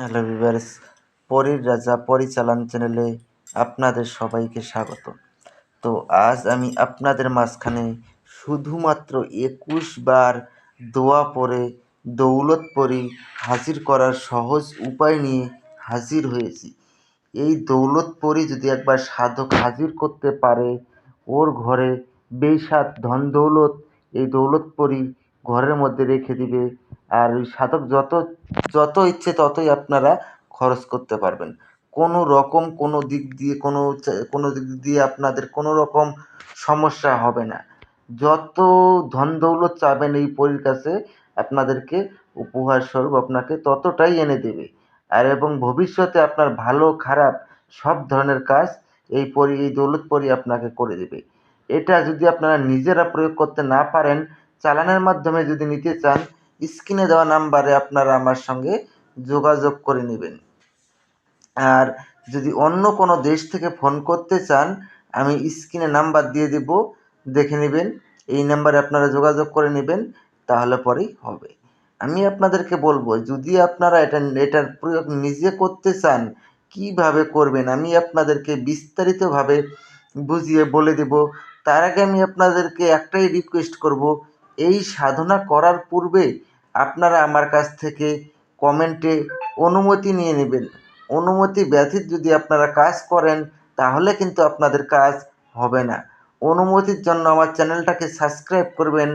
Hello viewers, পরীর রাজা পরিচালন চ্যানেলে আপনাদের সবাইকে স্বাগত। তো আজ আমি আপনাদের মাঝখানে শুধুমাত্র ২১ বার দোয়া পড়ে দৌলত পরি হাজির করার সহজ উপায় নিয়ে হাজির হয়েছি। এই দৌলত পরি যদি একবার সাধক হাজির করতে পারে, ওর ঘরে বেসাত ধন দৌলত এই দৌলত পরি ঘরের মধ্যে রেখে দিবে। আর ওই সাধক যত যত ইচ্ছে ততই আপনারা খরচ করতে পারবেন। কোনো দিক দিয়ে আপনাদের কোনো রকম সমস্যা হবে না। যত ধন দৌলত চাবেন এই পরীর কাছে আপনাদেরকে উপহার স্বরূপ আপনাকে ততটাই এনে দেবে। আর এবং ভবিষ্যতে আপনার ভালো খারাপ সব ধরনের কাজ এই দৌলত পরি আপনাকে করে দেবে। এটা যদি আপনারা নিজেরা প্রয়োগ করতে না পারেন, চালানের মাধ্যমে যদি নিতে চান, স্ক্রিনে দেওয়া নাম্বারে আপনারা আমার সঙ্গে যোগাযোগ করে নেবেন। আর যদি অন্য কোনো দেশ থেকে ফোন করতে চান, আমি স্ক্রিনে নাম্বার দিয়ে দেব, দেখে নেবেন। এই নাম্বারে আপনারা যোগাযোগ করে নেবেন, তাহলে পরেই হবে। আমি আপনাদেরকে বলবো, যদি আপনারা এটার প্রয়োগ নিজে করতে চান, কিভাবে করবেন আমি আপনাদেরকে বিস্তারিতভাবে বুঝিয়ে বলে দেব। তার আগে আমি আপনাদেরকে একটাই রিকোয়েস্ট করব, এই সাধনা করার পূর্বে আপনারা আমার কাছ থেকে কমেন্টে অনুমতি নিয়ে নেবেন। অনুমতি ব্যতীত যদি আপনারা কাজ করেন, তাহলে কিন্তু আপনাদের কাজ হবে না। অনুমতির জন্য আমার চ্যানেলটাকে সাবস্ক্রাইব করবেন,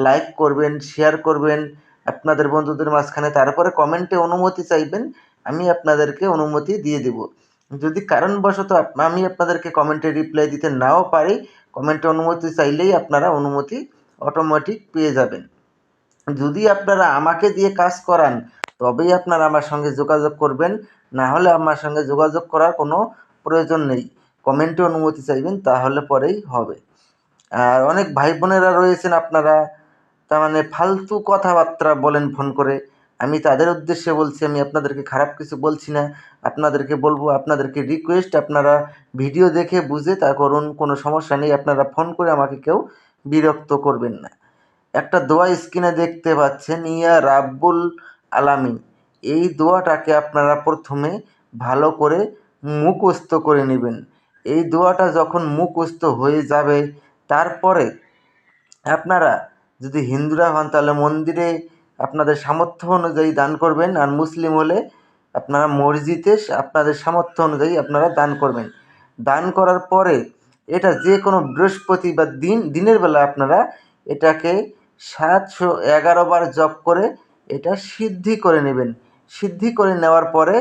লাইক করবেন, শেয়ার করবেন আপনাদের বন্ধুদের মাঝখানে। তারপরে কমেন্টে অনুমতি চাইবেন, আমি আপনাদেরকে অনুমতি দিয়ে দেব। যদি কারণবশত আমি আপনাদেরকে কমেন্টে রিপ্লাই দিতে নাও পারি, কমেন্টে অনুমতি চাইলেই আপনারা অনুমতি অটোমেটিক পেয়ে যাবেন। যদি আপনারা আমাকে দিয়ে কাজ করান, তবেই আপনারা আমার সঙ্গে যোগাযোগ করবেন, না হলে আমার সঙ্গে যোগাযোগ করার কোনো প্রয়োজন নেই। কমেন্টে অনুমতি চাইবেন, তাহলে পরেই হবে। আর অনেক ভাই বোনেরা রয়েছেন আপনারা তার মানে ফালতু কথাবার্তা বলেন ফোন করে। আমি তাদের উদ্দেশ্যে বলছি, আমি আপনাদেরকে খারাপ কিছু বলছি না। আপনাদেরকে বলবো, আপনাদেরকে রিকোয়েস্ট, আপনারা ভিডিও দেখে বুঝে তা করুন, কোনো সমস্যা নেই। আপনারা ফোন করে আমাকে কেউ বিরক্ত করবেন না। একটা দোয়া স্ক্রিনে দেখতে পাচ্ছেন, ইয়া রাব্বুল আলামিন। এই দোয়াটাকে আপনারা প্রথমে ভালো করে মুখস্থ করে নেবেন। এই দোয়াটা যখন মুখস্থ হয়ে যাবে, তারপরে আপনারা যদি হিন্দুরা হন তাহলে মন্দিরে আপনাদের সামর্থ্য অনুযায়ী দান করবেন, আর মুসলিম হলে আপনারা মসজিদে আপনাদের সামর্থ্য অনুযায়ী আপনারা দান করবেন। দান করার পরে এটা যে কোনো বৃহস্পতি বা দিনের বেলা আপনারা এটাকে 711 বার জপ করে এটা সিদ্ধি করে নেবেন। সিদ্ধি করে নেওয়ার পরে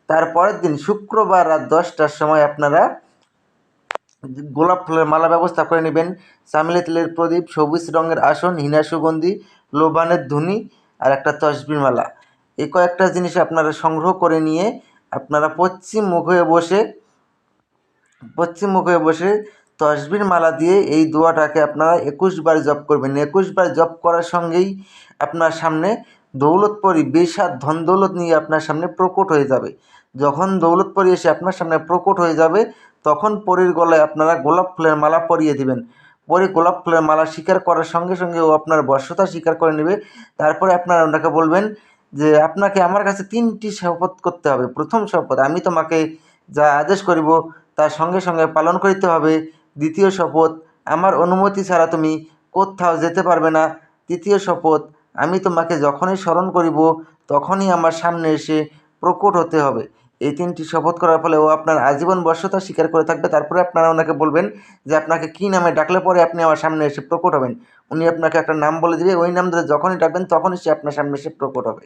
তারপরের দিন শুক্রবার রাত 10টার সময় আপনারা গোলাপ ফুলের মালা ব্যবস্থা করে নেবেন। চামেলি তেলের প্রদীপ, সবুজ রঙের আসন, হীনা সুগন্ধি, লোবানের ধুনি আর একটা তসবির মালা, এই কয়েকটা জিনিস আপনারা সংগ্রহ করে নিয়ে আপনারা পশ্চিম মুখে বসে তসবির মালা দিয়ে এই দোয়াটাকে আপনারা 21 বার জপ করবেন। 21 বার জপ করার সঙ্গেই আপনার সামনে দৌলতপরি বেসাত ধন দৌলত নিয়ে আপনার সামনে প্রকট হয়ে যাবে। যখন দৌলতপরি এসে আপনার সামনে প্রকট হয়ে যাবে, তখন পরীর গলায় আপনারা গোলাপ ফুলের মালা পরিয়ে দেবেন। পরে গোলাপ ফুলের মালা স্বীকার করার সঙ্গে সঙ্গে ও আপনার বশ্যতা স্বীকার করে নেবে। তারপরে আপনারা ওনাকে বলবেন যে, আপনাকে আমার কাছে 3টি শপথ করতে হবে। প্রথম শপথ, আমি তোমাকে যা আদেশ করিব তার সঙ্গে সঙ্গে পালন করিতে হবে। দ্বিতীয় শপথ, আমার অনুমতি ছাড়া তুমি কোথাও যেতে পারবে না। তৃতীয় শপথ, আমি তোমাকে যখনই স্মরণ করিব তখনই আমার সামনে এসে প্রকট হতে হবে। এই 3টি শপথ করার ফলে ও আপনার আজীবন বশ্যতা স্বীকার করে থাকবে। তারপরে আপনারা ওনাকে বলবেন যে, আপনাকে কী নামে ডাকলে পরে আপনি আমার সামনে এসে প্রকট হবেন। উনি আপনাকে একটা নাম বলে দেবে, ওই নাম ধরে যখনই ডাকবেন তখনই সে আপনার সামনে এসে প্রকট হবে।